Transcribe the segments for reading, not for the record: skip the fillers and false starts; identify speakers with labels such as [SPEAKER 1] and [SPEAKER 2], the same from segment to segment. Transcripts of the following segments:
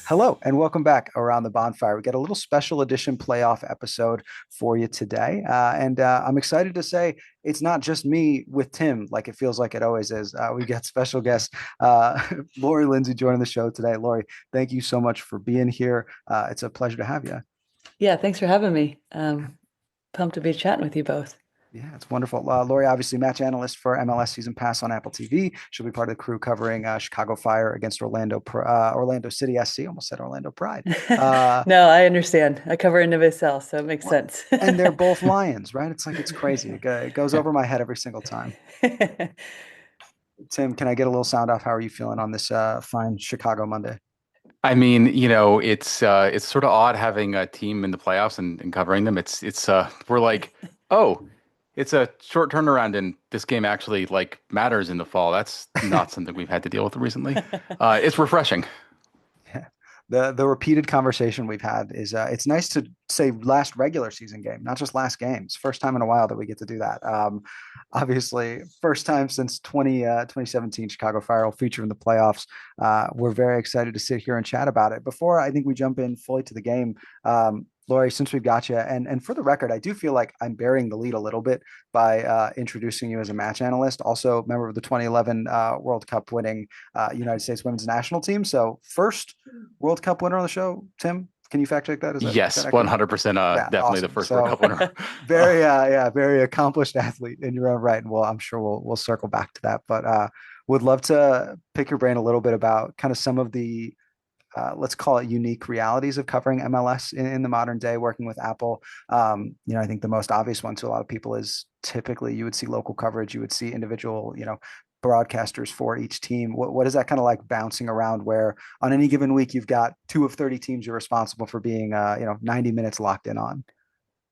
[SPEAKER 1] Hello and welcome back around the bonfire. We got a little special edition playoff episode for you today. And I'm excited to say it's not just me with Tim, like it feels like it always is. We got special guest Lori Lindsey joining the show today. Lori, thank you so much for being here. It's a pleasure to have you.
[SPEAKER 2] Yeah, thanks for having me. Pumped to be chatting with you both.
[SPEAKER 1] Yeah, it's wonderful. Lori, obviously match analyst for MLS Season Pass on Apple TV. She'll be part of the crew covering Chicago Fire against Orlando City SC. Almost said Orlando Pride. Uh,
[SPEAKER 2] No, I understand. I cover NWSL, so it makes
[SPEAKER 1] Well,
[SPEAKER 2] sense.
[SPEAKER 1] and they're both Lions, right? It's like it's crazy. It goes over my head every single time. Tim, can I get a little sound off? How are you feeling on this fine Chicago Monday?
[SPEAKER 3] I mean, it's sort of odd having a team in the playoffs and covering them. It's we're like, oh, it's a short turnaround and this game actually like matters in the fall. That's not something we've had to deal with recently. It's refreshing.
[SPEAKER 1] Yeah. The repeated conversation we've had is it's nice to say last regular season game, not just last game. It's first time in a while that we get to do that. Obviously, first time since 2017 Chicago Fire will feature in the playoffs. We're very excited to sit here and chat about it. Before I think we jump in fully to the game, Lori, since we've got you, and for the record, I do feel like I'm bearing the lead a little bit by introducing you as a match analyst, also member of the 2011 World Cup winning United States women's national team. So first World Cup winner on the show, Tim. Can you fact check that? Is that
[SPEAKER 3] Yes,
[SPEAKER 1] accurate?
[SPEAKER 3] 100%.
[SPEAKER 1] Yeah,
[SPEAKER 3] Definitely the
[SPEAKER 1] awesome.
[SPEAKER 3] first World
[SPEAKER 1] So
[SPEAKER 3] Cup winner. Uh,
[SPEAKER 1] very accomplished athlete in your own right. And I'm sure we'll circle back to that. But would love to pick your brain a little bit about kind of some of the let's call it unique realities of covering MLS in the modern day, working with Apple. I think the most obvious one to a lot of people is typically you would see local coverage, you would see individual, broadcasters for each team. What is that kind of like bouncing around where on any given week you've got two of 30 teams you're responsible for being 90 minutes locked in on?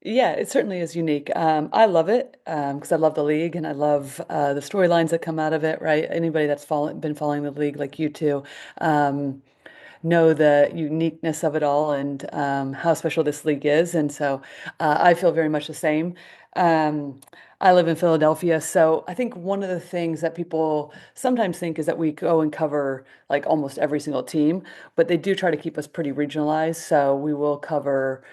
[SPEAKER 2] Yeah, it certainly is unique. I love it because I love the league and I love the storylines that come out of it, right? Anybody that's been following the league like you two um, know the uniqueness of it all and how special this league is. And so I feel very much the same. Um, I live in Philadelphia, so I think one of the things that people sometimes think is that we go and cover like almost every single team, but they do try to keep us pretty regionalized. So we will cover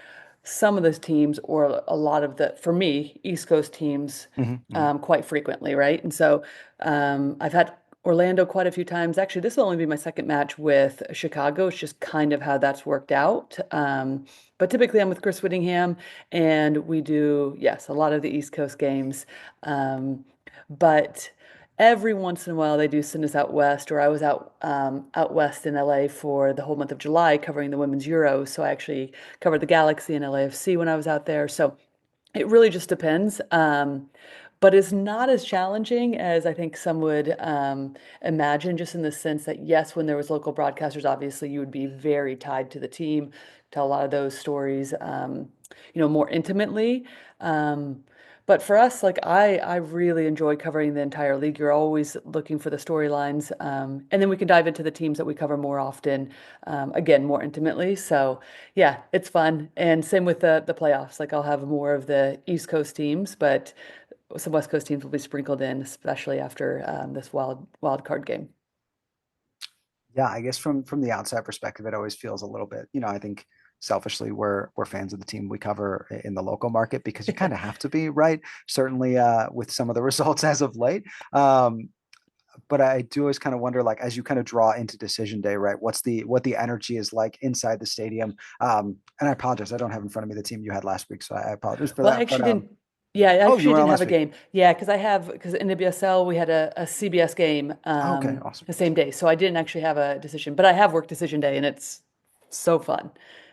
[SPEAKER 2] some of those teams or a lot of the, for me, East Coast teams
[SPEAKER 1] Mm-hmm.
[SPEAKER 2] quite frequently, right? And so I've had Orlando quite a few times. Actually, this will only be my second match with Chicago. It's just kind of how that's worked out. But typically I'm with Chris Whittingham and we do, yes, a lot of the East Coast games. But every once in a while they do send us out west, or I was out west in LA for the whole month of July covering the Women's Euro. So I actually covered the Galaxy and LAFC when I was out there. So it really just depends. But it's not as challenging as I think some would imagine, just in the sense that, yes, when there was local broadcasters, obviously you would be very tied to the team, tell a lot of those stories, more intimately. Um, but for us, like I really enjoy covering the entire league. You're always looking for the storylines, and then we can dive into the teams that we cover more often, again, more intimately. So yeah, it's fun. And same with the playoffs. Like I'll have more of the East Coast teams, but some West Coast teams will be sprinkled in, especially after this wild card game.
[SPEAKER 1] Yeah, I guess from the outside perspective, it always feels a little bit, I think selfishly we're fans of the team we cover in the local market because you kind of have to be, right? Certainly with some of the results as of late. Um, but I do always kind of wonder, like, as you kind of draw into decision day, right? What the energy is like inside the stadium. And I apologize, I don't have in front of me the team you had last week, so I apologize for
[SPEAKER 2] Well, I
[SPEAKER 1] that. But
[SPEAKER 2] actually didn't. Yeah, I
[SPEAKER 1] oh, you
[SPEAKER 2] actually
[SPEAKER 1] were on
[SPEAKER 2] didn't have
[SPEAKER 1] last
[SPEAKER 2] a
[SPEAKER 1] week.
[SPEAKER 2] game. Yeah, because in NWSL we had a CBS game
[SPEAKER 1] Oh, okay, awesome.
[SPEAKER 2] the same day, so I didn't actually have a decision. But I have worked decision day, and it's so fun.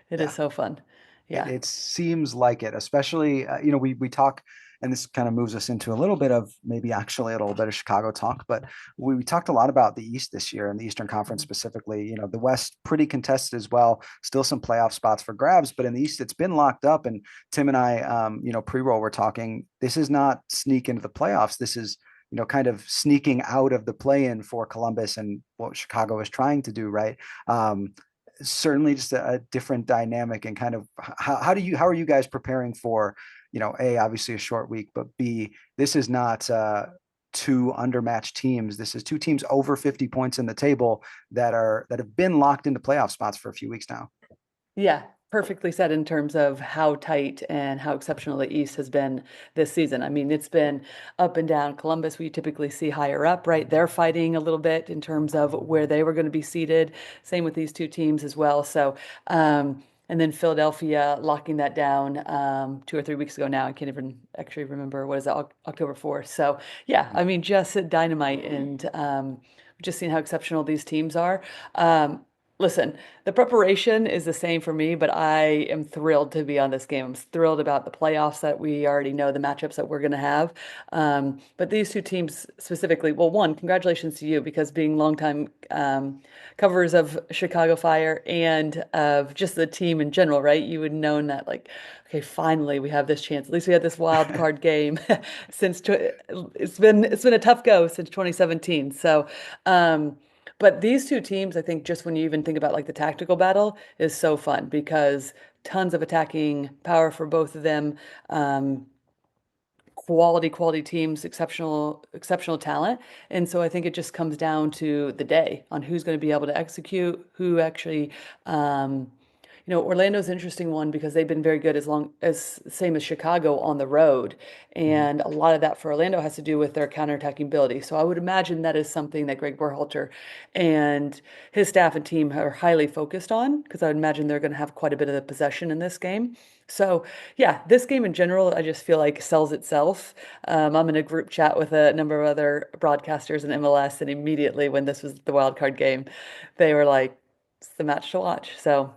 [SPEAKER 2] It is
[SPEAKER 1] Yeah.
[SPEAKER 2] so fun.
[SPEAKER 1] It
[SPEAKER 2] Yeah.
[SPEAKER 1] it seems like it, especially we talk, and this kind of moves us into a little bit of maybe actually a little bit of Chicago talk, but we talked a lot about the East this year and the Eastern Conference
[SPEAKER 2] Mhm.
[SPEAKER 1] specifically. The West pretty contested as well, still some playoff spots for grabs, but in the East it's been locked up. And Tim and I, pre-roll, we're talking. This is not sneak into the playoffs. This is kind of sneaking out of the play-in for Columbus and what Chicago is trying to do, right? Certainly just a different dynamic and kind of how are you guys preparing for a obviously a short week, but b this is not two undermatched teams. This is two teams over 50 points in the table that have been locked into playoff spots for a few weeks now.
[SPEAKER 2] Yeah, perfectly said in terms of how tight and how exceptional the East has been this season. I mean, it's been up and down. Columbus, we typically see higher up, right? They're fighting a little bit in terms of where they were going to be seated. Same with these two teams as well. So, and then Philadelphia locking that down 2 or 3 weeks ago now. I can't even actually remember, what is it, October 4th. So, yeah, I mean, just dynamite, and just seeing how exceptional these teams are. Listen, the preparation is the same for me, but I am thrilled to be on this game. I'm thrilled about the playoffs that we already know the matchups that we're going to have. But these two teams specifically, well, one, congratulations to you, because being longtime covers of Chicago Fire and of just the team in general, right? You would known that, like, okay, finally we have this chance. At least we had this wild card game since it's been a tough go since 2017. So. But these two teams, I think, just when you even think about like the tactical battle, is so fun because tons of attacking power for both of them. Quality teams, exceptional talent. And so I think it just comes down to the day on who's going to be able to execute, who actually, Orlando's an interesting one because they've been very good as long as same as Chicago on the road. And a lot of that for Orlando has to do with their counterattacking ability. So I would imagine that is something that Greg Berhalter and his staff and team are highly focused on, because I would imagine they're going to have quite a bit of the possession in this game. So yeah, this game in general, I just feel like sells itself. I'm in a group chat with a number of other broadcasters in MLS, and immediately when this was the wild card game, they were like, "It's the match to watch." So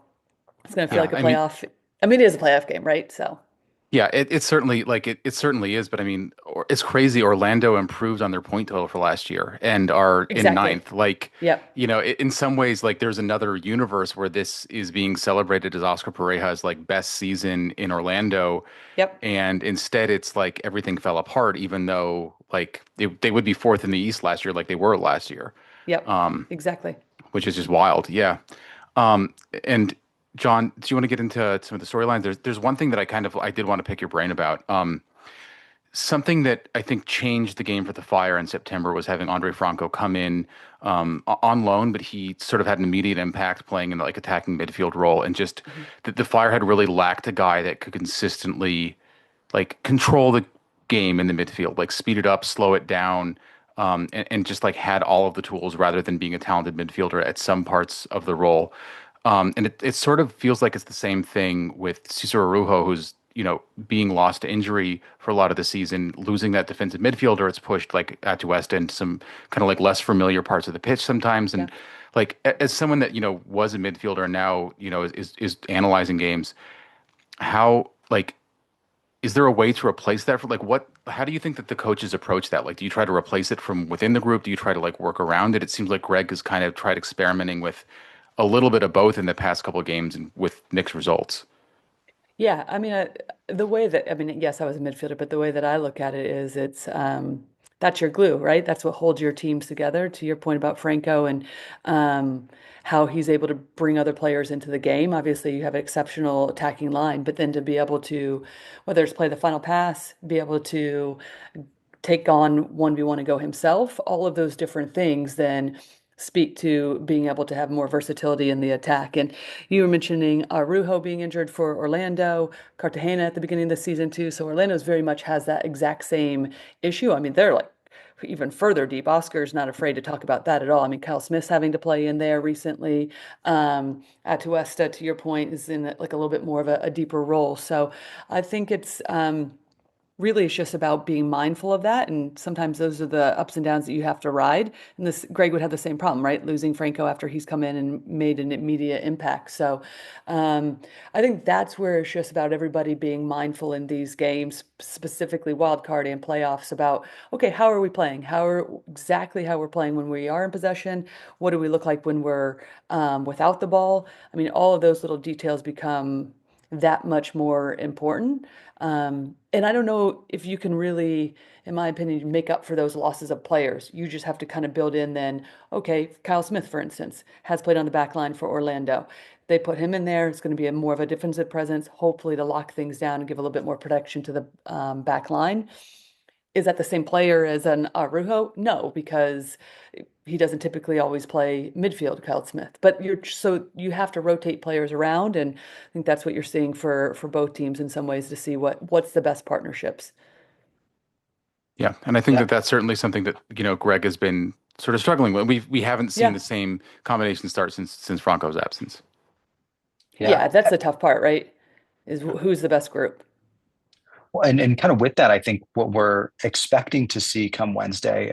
[SPEAKER 2] it's going to feel
[SPEAKER 3] Yeah,
[SPEAKER 2] like a
[SPEAKER 3] I mean,
[SPEAKER 2] playoff. I mean, it is a playoff game, right? So
[SPEAKER 3] yeah, it's certainly it certainly is, but I mean, it's crazy. Orlando improved on their point total for last year and are in
[SPEAKER 2] exactly.
[SPEAKER 3] ninth. Like,
[SPEAKER 2] Yep.
[SPEAKER 3] in some ways, like there's another universe where this is being celebrated as Oscar Pareja's like best season in Orlando,
[SPEAKER 2] Yep.
[SPEAKER 3] and instead it's like everything fell apart, even though like they would be fourth in the East last year, like they were last year,
[SPEAKER 2] Yep. Exactly.
[SPEAKER 3] which is just wild. Yeah. Um, and John, do you want to get into some of the storylines? There's one thing that I did want to pick your brain about. Something that I think changed the game for the Fire in September was having Andre Franco come in on loan, but he sort of had an immediate impact playing in like attacking midfield role, and just
[SPEAKER 2] Mhm.
[SPEAKER 3] the Fire had really lacked a guy that could consistently like control the game in the midfield, like speed it up, slow it down, and just like had all of the tools rather than being a talented midfielder at some parts of the role. And it sort of feels like it's the same thing with Cesar Arujo, who's being lost to injury for a lot of the season, losing that defensive midfielder. It's pushed like Atuesta into some kind of like less familiar parts of the pitch sometimes.
[SPEAKER 2] Yeah.
[SPEAKER 3] And like as someone that was a midfielder and now is analyzing games, how like is there a way to replace that for like what how do you think that the coaches approach that? Like, do you try to replace it from within the group? Do you try to like work around it? It seems like Greg has kind of tried experimenting with a little bit of both in the past couple of games and with mixed results.
[SPEAKER 2] Yeah, I mean, the way that, I mean, yes, I was a midfielder, but the way that I look at it is that's your glue, right? That's what holds your teams together. To your point about Franco and how he's able to bring other players into the game. Obviously, you have an exceptional attacking line, but then to be able to, whether it's play the final pass, be able to take on 1v1 and go himself, all of those different things then speak to being able to have more versatility in the attack. And you were mentioning Arujo being injured for Orlando, Cartagena at the beginning of the season too. So Orlando's very much has that exact same issue. I mean, they're like even further deep. Oscar's not afraid to talk about that at all. I mean, Kyle Smith's having to play in there recently. Atuesta, to your point, is in like a little bit more of a deeper role. So I think really it's just about being mindful of that, and sometimes those are the ups and downs that you have to ride. And this Greg would have the same problem, right? Losing Franco after he's come in and made an immediate impact. So I think that's where it's just about everybody being mindful in these games, specifically wild card and playoffs, about okay, how are we playing, exactly how we're playing when we are in possession, what do we look like when we're without the ball. I mean, all of those little details become that much more important. And I don't know if you can really, in my opinion, make up for those losses of players. You just have to kind of build in then, okay, Kyle Smith, for instance, has played on the back line for Orlando. They put him in there. It's going to be more of a defensive presence, hopefully to lock things down and give a little bit more protection to the back line. is that the same player as an Arujo? No, because he doesn't typically always play midfield, Kyle Smith. But you have to rotate players around, and I think that's what you're seeing for both teams in some ways to see what's the best partnerships.
[SPEAKER 3] Yeah, and I think that that's certainly something that Greg has been sort of struggling with. We haven't seen the
[SPEAKER 2] Yeah.
[SPEAKER 3] same combination start since Franco's absence.
[SPEAKER 2] Yeah, that's the tough part, right? Is who's the best group?
[SPEAKER 1] And kind of with that, I think what we're expecting to see come Wednesday,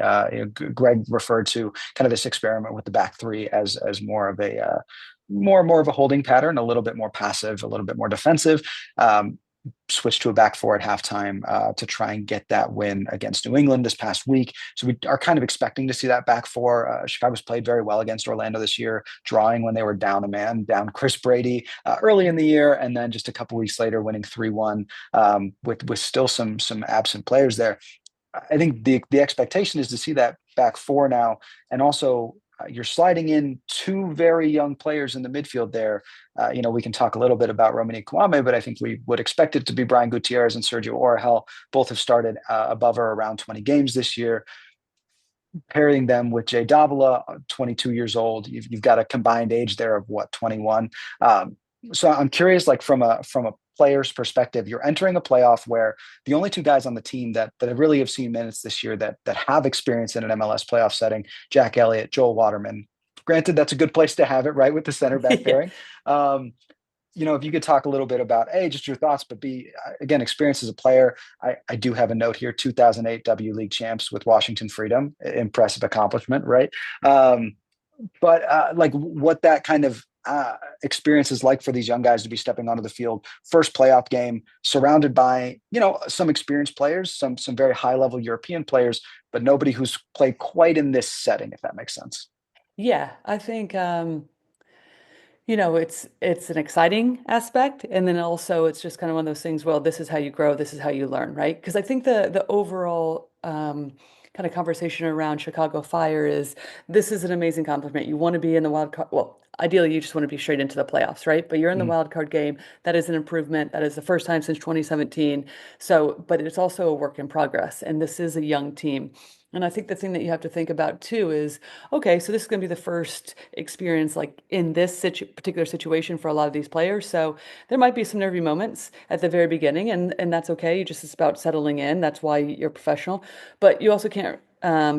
[SPEAKER 1] Greg referred to kind of this experiment with the back three as more of a more of a holding pattern, a little bit more passive, a little bit more defensive. Switched to a back four at halftime to try and get that win against New England this past week. So we are kind of expecting to see that back four. Chicago's played very well against Orlando this year, drawing when they were down a man, down Chris Brady early in the year, and then just a couple weeks later winning 3-1 with still some absent players there. I think the expectation is to see that back four now, and also you're sliding in two very young players in the midfield there. We can talk a little bit about Romani Kwame, but I think we would expect it to be Brian Gutierrez and Sergio Orahel. Both have started above or around 20 games this year. Pairing them with Jay Davila, 22 years old, you've got a combined age there of 21. So I'm curious, like from a player's perspective, you're entering a playoff where the only two guys on the team that really have seen minutes this year that have experience in an MLS playoff setting, Jack Elliott, Joel Waterman. Granted, that's a good place to have it, right, with the center back pairing. If you could talk a little bit about just your thoughts, but again, experience as a player. I do have a note here: 2008 W League champs with Washington Freedom, impressive accomplishment, right? But like what that kind of experience is like for these young guys to be stepping onto the field, first playoff game, surrounded by some experienced players, some very high level European players, but nobody who's played quite in this setting, if that makes sense.
[SPEAKER 2] Yeah, I think it's an exciting aspect, and then also it's just kind of one of those things. Well, this is how you grow. This is how you learn, right? Because I think the overall kind of conversation around Chicago Fire is this is an amazing compliment. You want to be in the wild card. Well, ideally, you just want to be straight into the playoffs, right? But you're in the wild card game. That is an improvement. That is the first time since 2017. So, but it's also a work in progress, and this is a young team. And I think the thing that you have to think about too is, okay, so this is going to be the first experience like in this particular situation for a lot of these players. So there might be some nervy moments at the very beginning, and that's okay. It's about settling in. That's why you're professional. But you also can't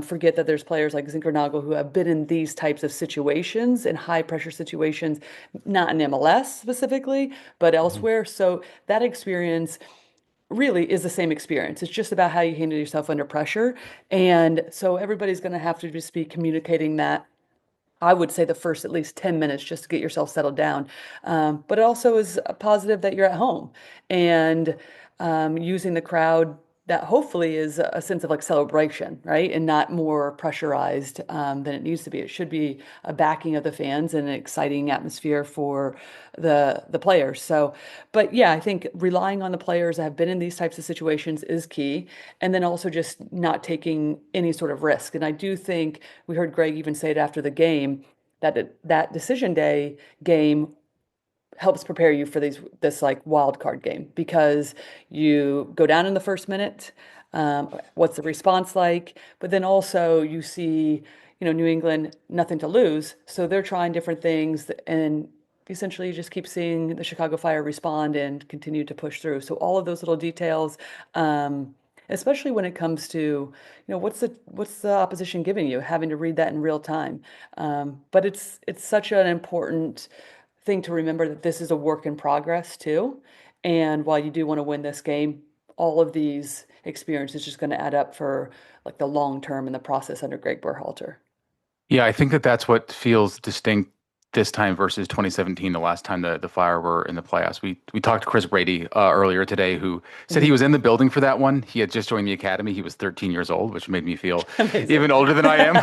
[SPEAKER 2] forget that there's players like Zinkernagel who have been in these types of situations, in high pressure situations, not in MLS specifically, but elsewhere. So that experience really is the same experience. It's just about how you handle yourself under pressure. And so everybody's going to have to just be communicating that. I would say the first at least 10 minutes just to get yourself settled down. But it also is a positive that you're at home and using the crowd that hopefully is a sense of like celebration, right? And not more pressurized than it needs to be. It should be a backing of the fans and an exciting atmosphere for the players. So, but yeah, I think relying on the players that have been in these types of situations is key. And then also just not taking any sort of risk. And I do think we heard Greg even say it after the game that decision day game helps prepare you for this like wild card game because you go down in the first minute. What's the response like? But then also you see, New England, nothing to lose. So they're trying different things and essentially you just keep seeing the Chicago Fire respond and continue to push through. So all of those little details, especially when it comes to, what's the opposition giving you, having to read that in real time. But it's such an important thing to remember that this is a work in progress too. And while you do want to win this game, all of these experiences just going to add up for like the long term in the process under Greg Berhalter.
[SPEAKER 3] Yeah, I think that that's what feels distinct this time versus 2017, the last time the Fire were in the playoffs. We talked to Chris Brady earlier today, who said he was in the building for that one. He had just joined the academy. He was 13 years old, which made me feel even older than I am.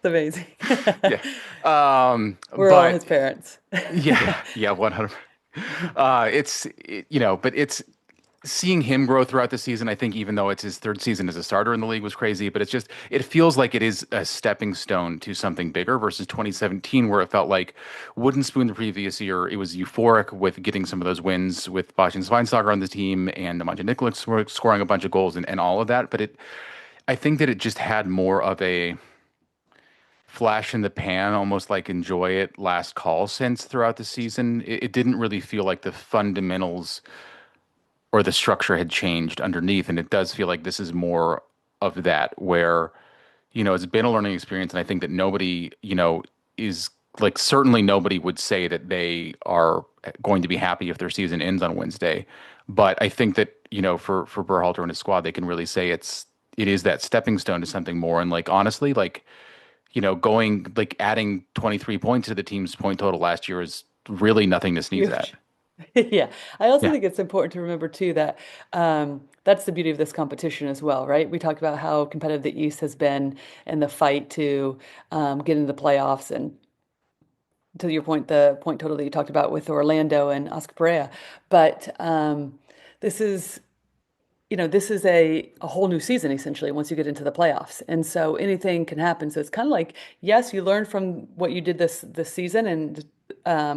[SPEAKER 2] It's amazing.
[SPEAKER 3] Yeah.
[SPEAKER 2] We're all his parents.
[SPEAKER 3] Yeah, 100. But seeing him grow throughout the season, I think even though it's his third season as a starter in the league was crazy, but it's just it feels like it is a stepping stone to something bigger versus 2017, where it felt like wooden spoon the previous year. It was euphoric with getting some of those wins with Bastian Schweinsteiger on the team and Nemanja Nikolic scoring a bunch of goals and all of that. But I think that it just had more of a flash in the pan, almost like enjoy it last call sense throughout the season. It didn't really feel like the fundamentals or the structure had changed underneath. And it does feel like this is more of that, where, it's been a learning experience. And I think that nobody, is like, certainly nobody would say that they are going to be happy if their season ends on Wednesday. But I think that, for Berhalter and his squad, they can really say it is that stepping stone to something more. And like, honestly, like, going like adding 23 points to the team's point total last year is really nothing to sneeze at.
[SPEAKER 2] Huge. Yeah. I also
[SPEAKER 3] Yeah.
[SPEAKER 2] think it's important to remember too that that's the beauty of this competition as well, right? We talked about how competitive the East has been and the fight to get into the playoffs. And to your point, the point total that you talked about with Orlando and Oscar Pereira. But this is this is a whole new season essentially once you get into the playoffs. And so anything can happen. So it's kind of like, yes, you learn from what you did this season and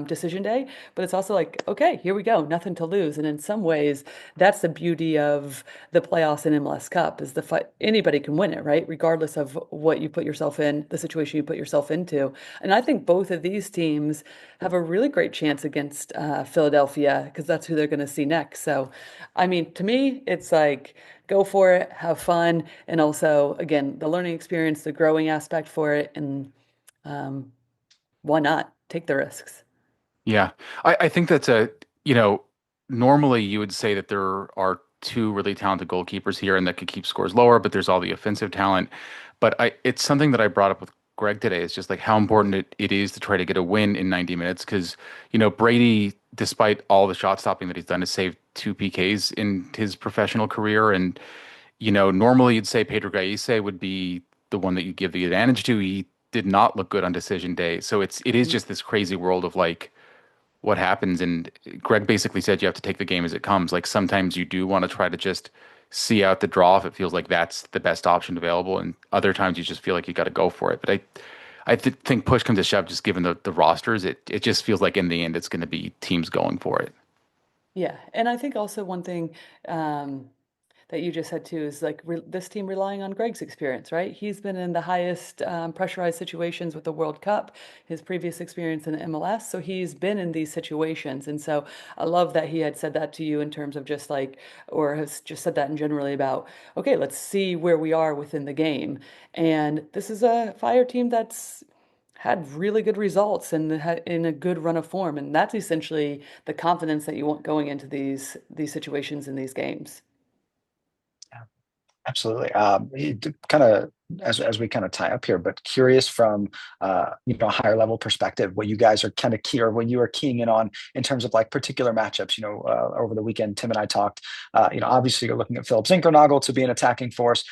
[SPEAKER 2] decision day, but it's also like, okay, here we go, nothing to lose. And in some ways, that's the beauty of the playoffs and MLS Cup is the fight. Anybody can win it, right? Regardless of what you put yourself in, the situation you put yourself into. And I think both of these teams have a really great chance against Philadelphia because that's who they're going to see next. So, I mean, to me, it's like go for it, have fun, and also again the learning experience, the growing aspect for it, and um, why not take the risks?
[SPEAKER 3] Yeah. I think that's normally you would say that there are two really talented goalkeepers here and that could keep scores lower, but there's all the offensive talent. But it's something that I brought up with Greg today. It's just like how important it is to try to get a win in 90 minutes because, Brady, despite all the shot stopping that he's done, has saved two PKs in his professional career. And, normally you'd say Pedro Gallese would be the one that you give the advantage to. He did not look good on decision day. So it is
[SPEAKER 2] Mhm.
[SPEAKER 3] just this crazy world of like, what happens. And Greg basically said you have to take the game as it comes. Like sometimes you do want to try to just see out the draw if it feels like that's the best option available, and other times you just feel like you got to go for it. But I think push comes to shove, just given the rosters, it just feels like in the end it's going to be teams going for it.
[SPEAKER 2] Yeah, and I think also one thing um, that you just said too is like this team relying on Greg's experience, right? He's been in the highest pressurized situations with the World Cup, his previous experience in MLS, so he's been in these situations, and so I love that he had said that to you in terms of just like, or has just said that in generally about, okay, let's see where we are within the game, and this is a Fire team that's had really good results and in a good run of form, and that's essentially the confidence that you want going into these situations in these games.
[SPEAKER 1] Absolutely. Kind of as we kind of tie up here, but curious from a higher level perspective, what you guys are kind of key or what you are keying in on in terms of like particular matchups. Over the weekend, Tim and I talked. Obviously, you're looking at Philip Zinkernagel to be an attacking force.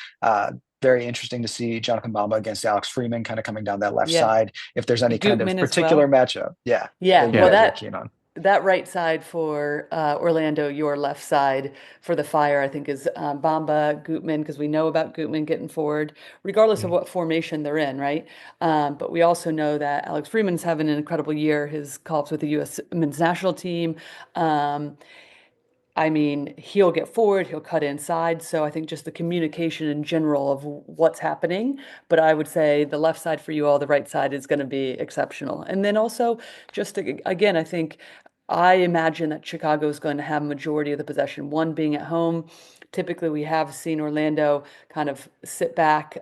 [SPEAKER 1] Very interesting to see Jonathan Bamba against Alex Freeman, kind of coming down that left
[SPEAKER 2] Yeah,
[SPEAKER 1] side. If there's any kind of
[SPEAKER 2] Gutman as
[SPEAKER 1] particular
[SPEAKER 2] well.
[SPEAKER 1] matchup, yeah, that
[SPEAKER 2] Yeah,
[SPEAKER 1] you
[SPEAKER 2] well,
[SPEAKER 3] Yeah.
[SPEAKER 1] guys are
[SPEAKER 2] that
[SPEAKER 1] keen on.
[SPEAKER 2] that right side for Orlando, your left side for the Fire, I think is Bamba, Gutman, because we know about Gutman getting forward, regardless of
[SPEAKER 1] Mhm.
[SPEAKER 2] what formation they're in, right? But we also know that Alex Freeman's having an incredible year. His call-ups with the U.S. men's national team. Um, I mean, he'll get forward, he'll cut inside. So I think just the communication in general of what's happening. But I would say the left side for you all, the right side is going to be exceptional. And then also, again, I think I imagine that Chicago is going to have majority of the possession. One being at home. Typically, we have seen Orlando kind of sit back,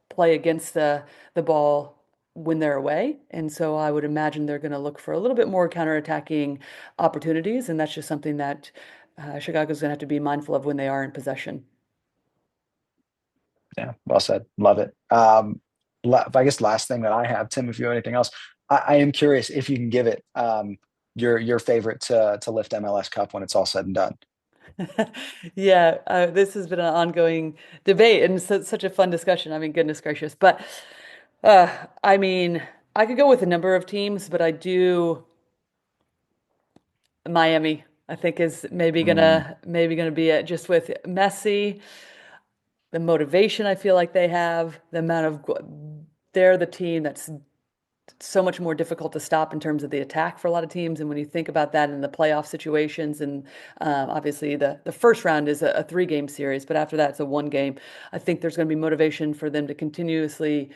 [SPEAKER 2] play against the ball when they're away. And so I would imagine they're going to look for a little bit more counterattacking opportunities. And that's just something that Chicago's going to have to be mindful of when they are in possession.
[SPEAKER 1] Yeah, well said. Love it. I guess last thing that I have, Tim, if you have anything else, I am curious if you can give it your favorite to lift MLS Cup when it's all said and done.
[SPEAKER 2] Yeah, this has been an ongoing debate and such a fun discussion. I mean, goodness gracious. But I mean, I could go with a number of teams, but I do Miami. I think is maybe gonna be it. Just with Messi, the motivation I feel like they have, the amount of they're the team that's so much more difficult to stop in terms of the attack for a lot of teams. And when you think about that in the playoff situations, and obviously the first round is a 3-game series, but after that it's a 1 game. I think there's going to be motivation for them to continuously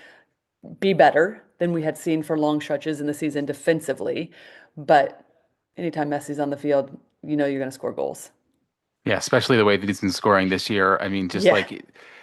[SPEAKER 2] be better than we had seen for long stretches in the season defensively. But anytime Messi's on the field, you're going to score goals.
[SPEAKER 3] Yeah, especially the way that he's been scoring this year. I mean, just
[SPEAKER 2] Yeah.
[SPEAKER 3] like,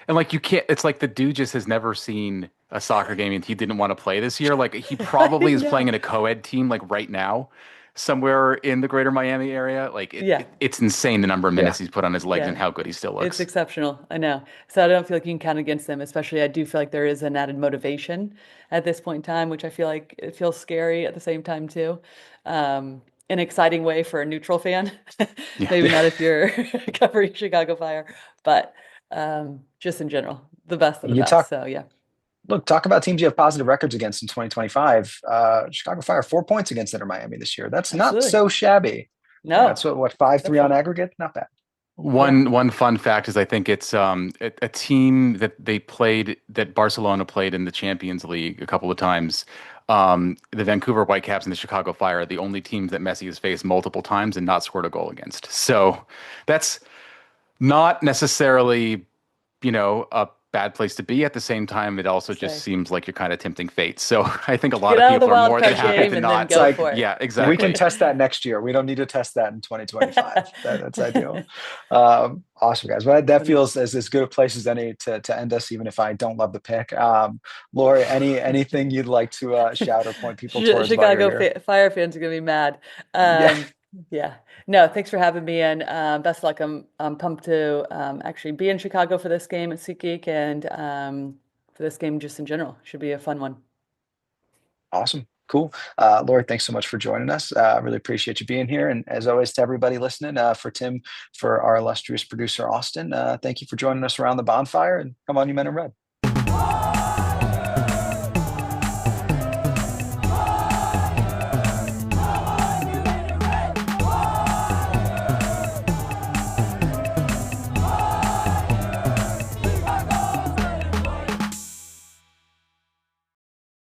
[SPEAKER 3] and like you can't, it's like the dude just has never seen a soccer game and he didn't want to play this year. Like he probably is playing in a co-ed team like right now, somewhere in the greater Miami area. Like
[SPEAKER 2] Yeah.
[SPEAKER 3] it's insane the number of minutes
[SPEAKER 1] Yeah.
[SPEAKER 3] he's put on his legs
[SPEAKER 2] Yeah.
[SPEAKER 3] and how good he still looks.
[SPEAKER 2] It's exceptional. I know. So I don't feel like you can count against them, especially I do feel like there is an added motivation at this point in time, which I feel like it feels scary at the same time too. An exciting way for a neutral fan.
[SPEAKER 3] Yeah.
[SPEAKER 2] Maybe not if you're covering Chicago Fire, but just in general, the best of the
[SPEAKER 1] You
[SPEAKER 2] best.
[SPEAKER 1] talk
[SPEAKER 2] So yeah.
[SPEAKER 1] Look, talk about teams you have positive records against in 2025. Chicago Fire 4 points against Inter Miami this year. That's not
[SPEAKER 2] Absolutely.
[SPEAKER 1] so shabby.
[SPEAKER 2] No.
[SPEAKER 1] That's what 5-3 on aggregate. Not bad.
[SPEAKER 3] One fun fact is I think it's a team that Barcelona played in the Champions League a couple of times. The Vancouver Whitecaps and the Chicago Fire are the only teams that Messi has faced multiple times and not scored a goal against. So that's not necessarily, a bad place to be. At the same time, it also just seems like you're kind of tempting fate. So I think a lot
[SPEAKER 2] Get out
[SPEAKER 3] of
[SPEAKER 2] of the
[SPEAKER 3] people are
[SPEAKER 2] wild
[SPEAKER 3] more than
[SPEAKER 2] card
[SPEAKER 3] happy
[SPEAKER 2] game
[SPEAKER 3] to
[SPEAKER 2] and
[SPEAKER 3] not.
[SPEAKER 2] then go
[SPEAKER 1] like-
[SPEAKER 2] for it.
[SPEAKER 3] Yeah, exactly.
[SPEAKER 1] We can test that next year. We don't need to test that in 2025. That's ideal. Awesome, guys. Well, that feels as good a place as any to end us, even if I don't love the pick. Lori, anything you'd like to shout or point people towards?
[SPEAKER 2] Chicago Fire fans are gonna be mad. Yeah. No, thanks for having me, and best of luck. I'm pumped to actually be in Chicago for this game at SeatGeek, and for this game just in general. Should be a fun one.
[SPEAKER 1] Awesome. Cool. Lori, thanks so much for joining us. Really appreciate you being here. And as always, to everybody listening, for Tim, for our illustrious producer, Austin, thank you for joining us around the bonfire. And come on, you men in red.